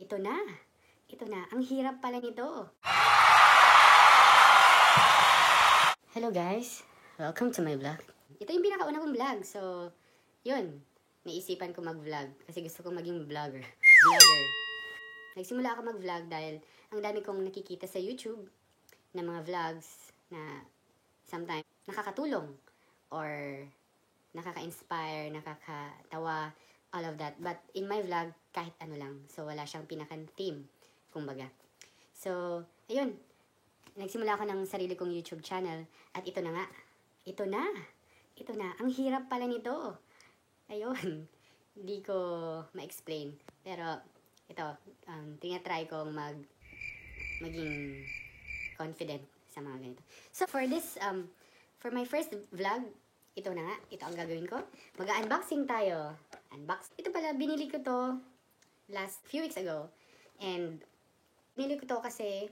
Ito na. Ito na. Ang hirap pala nito. Hello guys. Welcome to my vlog. Ito yung pinakauna kong vlog. So, yun. Naisipan ko mag-vlog. Kasi gusto kong maging vlogger. Nagsimula ako mag-vlog dahil ang dami kong nakikita sa YouTube na mga vlogs na sometimes nakakatulong or nakaka-inspire, nakakatawa, all of that. But in my vlog, kahit ano lang. So, wala siyang pinaka-theme, kumbaga. So, ayun. Nagsimula ako ng sarili kong YouTube channel. At ito na nga. Ito na. Ito na. Ang hirap pala nito. Ayun. Hindi ko ma-explain. Pero, ito. Tinatry kong maging confident sa mga ganito. So, for this, for my first vlog, ito na nga. Ito ang gagawin ko. Mag-unboxing tayo. Unbox. Ito pala, binili ko to last few weeks ago. And, binili ko to kasi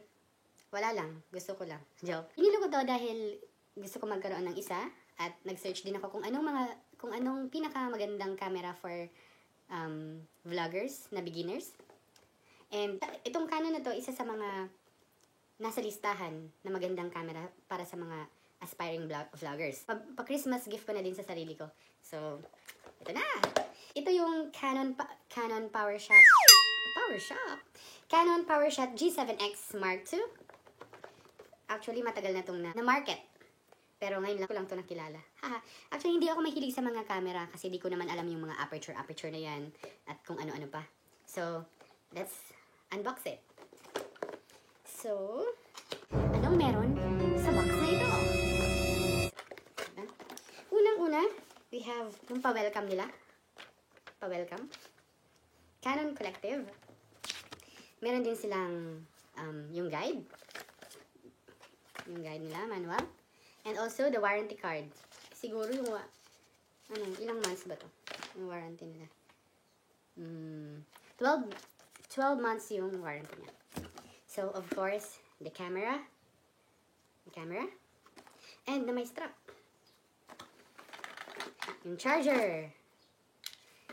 wala lang. Gusto ko lang. Joke. Binili ko to dahil gusto ko magkaroon ng isa. At nag-search din ako kung anong pinakamagandang camera for vloggers na beginners. And itong Canon na to, isa sa mga nasa listahan na magandang camera para sa mga aspiring vloggers. Pa-Christmas gift ko na din sa sarili ko. So, ito na! Ito yung Canon PowerShot Canon PowerShot G7X Mark II. Actually, matagal na itong na-market. Pero ngayon lang ko lang ito nakilala. Actually, hindi ako mahilig sa mga camera kasi di ko naman alam yung mga aperture na yan at kung ano-ano pa. So, let's unbox it. So, anong meron sa box na ito? Unang-una, we have yung pa-welcome nila. Pa-welcome. Canon Collective. Meron din silang yung guide. Yung guide nila, manual. And also, the warranty card. Siguro yung, ilang months ba to? Yung warranty nila. 12 months yung warranty niya. So, of course, the camera. And na may strap. Yung charger.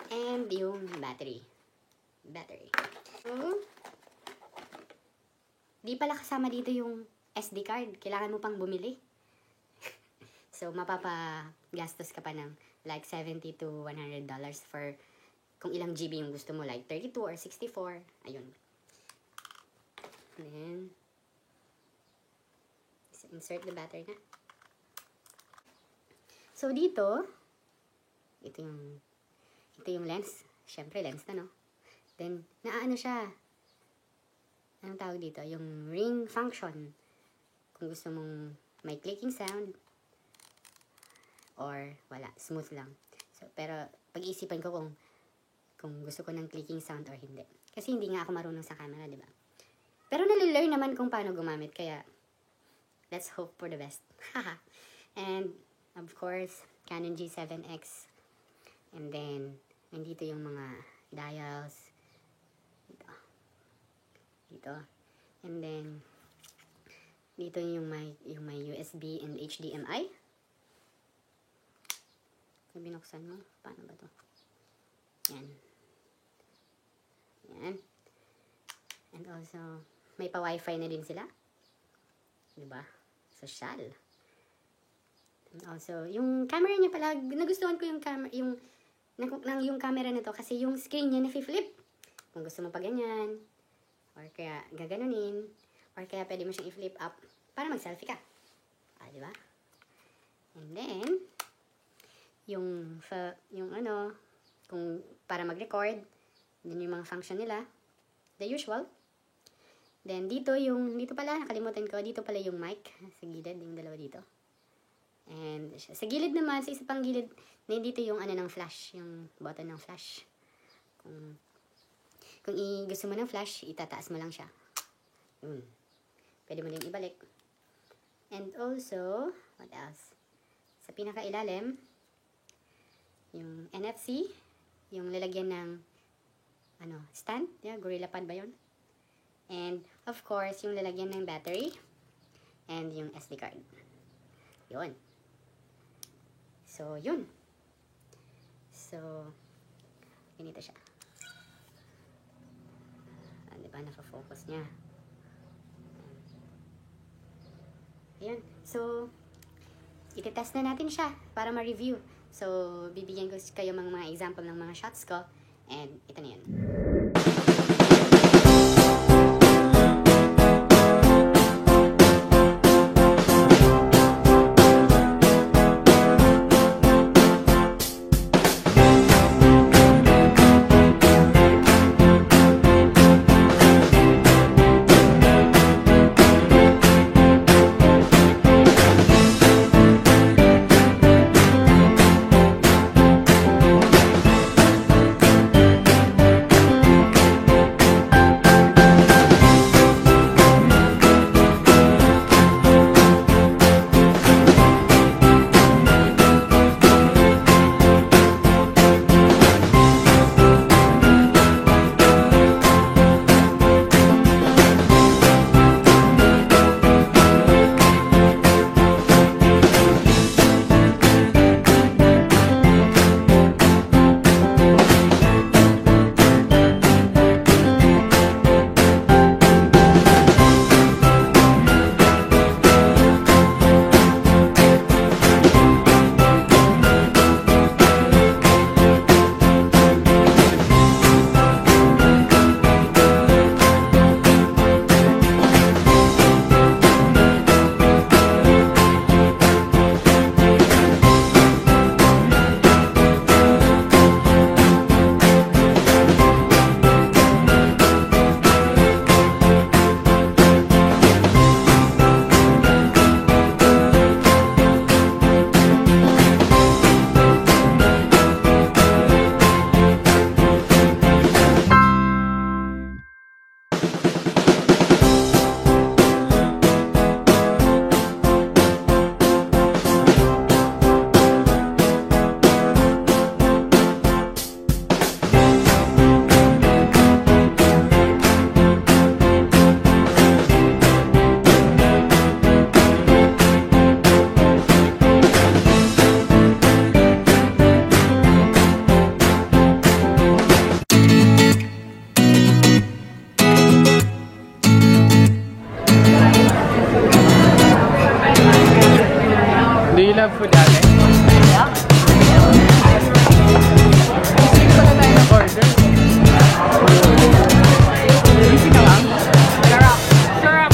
And yung battery. So, di pala kasama dito yung SD card. Kailangan mo pang bumili. So, mapapagastos ka pa ng like $70 to $100 for kung ilang GB yung gusto mo. Like 32 or 64. Ayun. Then, insert the battery na. So, dito, ito yung lens. Siyempre, lens na, no? Then, naano siya. Anong tawag dito? Yung ring function. Kung gusto mong may clicking sound. Or, wala. Smooth lang. So, pero, pag-iisipan ko kung gusto ko ng clicking sound or hindi. Kasi hindi nga ako marunong sa camera, di ba? Pero nalilearn naman kung paano gumamit. Kaya, let's hope for the best. And, of course, Canon G7X. And then, nandito yung mga dials. Dito. And then, dito yung may USB and HDMI. Kung binuksan mo, paano ba to? Yan. And also, may pa-wifi na din sila. Diba? Social. And also, yung camera niya pala, nagustuhan ko yung camera, yung camera nito kasi yung screen niya na-flip. Kung gusto mo pa ganyan, or kaya gaganunin, or kaya pwede mo siyang i-flip up para mag-selfie ka. Diba? And then, kung para mag-record, din yung mga function nila, the usual. Then, dito pala, nakalimutan ko, dito pala yung mic, sa gilid, yung dalawa dito. And, sa gilid naman, sa isa pang gilid, dito yung ng flash, yung button ng flash. Kung gusto mo ng flash, itataas mo lang siya. Pwede mo din ibalik. And also, what else? Sa pinakailalim, yung NFC, yung lalagyan ng, stand, Gorilla Pad ba yun? And, of course, yung lalagyan ng battery, and yung SD card. Yun. So, yun. So, ganito siya. ba? Naka-focus niya. Ayan. So, iti-test na natin siya para ma-review. So, bibigyan ko kayo mga example ng mga shots ko. And, ito na yun. Do you love food, ate? Yeah. Isip ko na tayo ng order. Easy ka lang? Sarap. Sarap.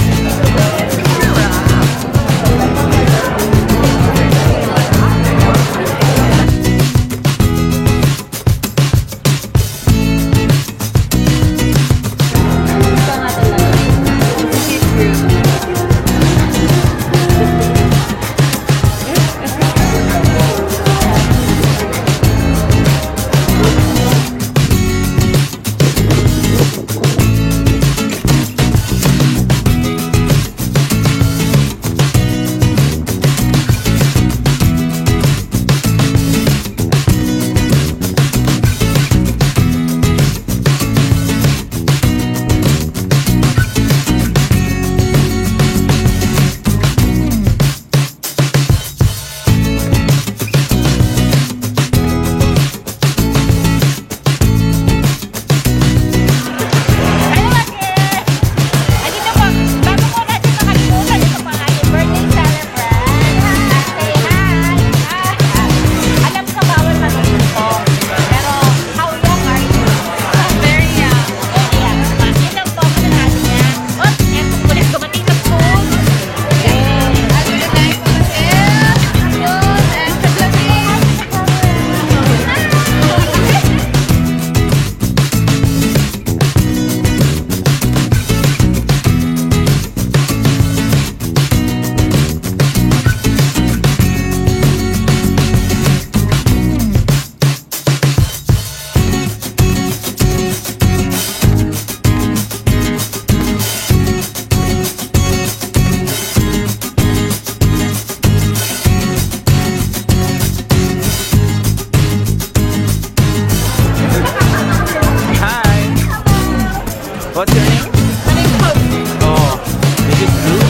What's your name? My name's Hope. Oh, is it blue?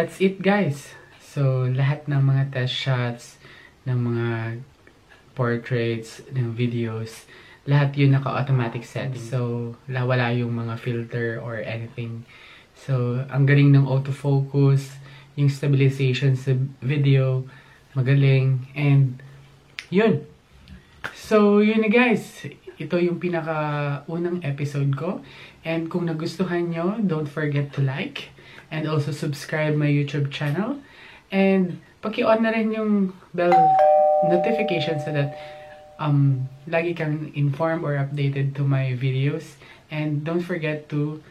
that's it guys. So, lahat ng mga test shots, ng mga portraits, ng videos, lahat yun naka-automatic setting. So, wala yung mga filter or anything. So, ang galing ng autofocus, yung stabilization sa video, magaling, and yun. So, yun na guys. Ito yung pinaka-unang episode ko. And kung nagustuhan nyo, don't forget to like and also subscribe my YouTube channel. And paki-on na rin yung bell notification so that lagi kang informed or updated to my videos. And don't forget to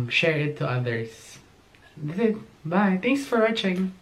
share it to others. That's it. Bye. Thanks for watching.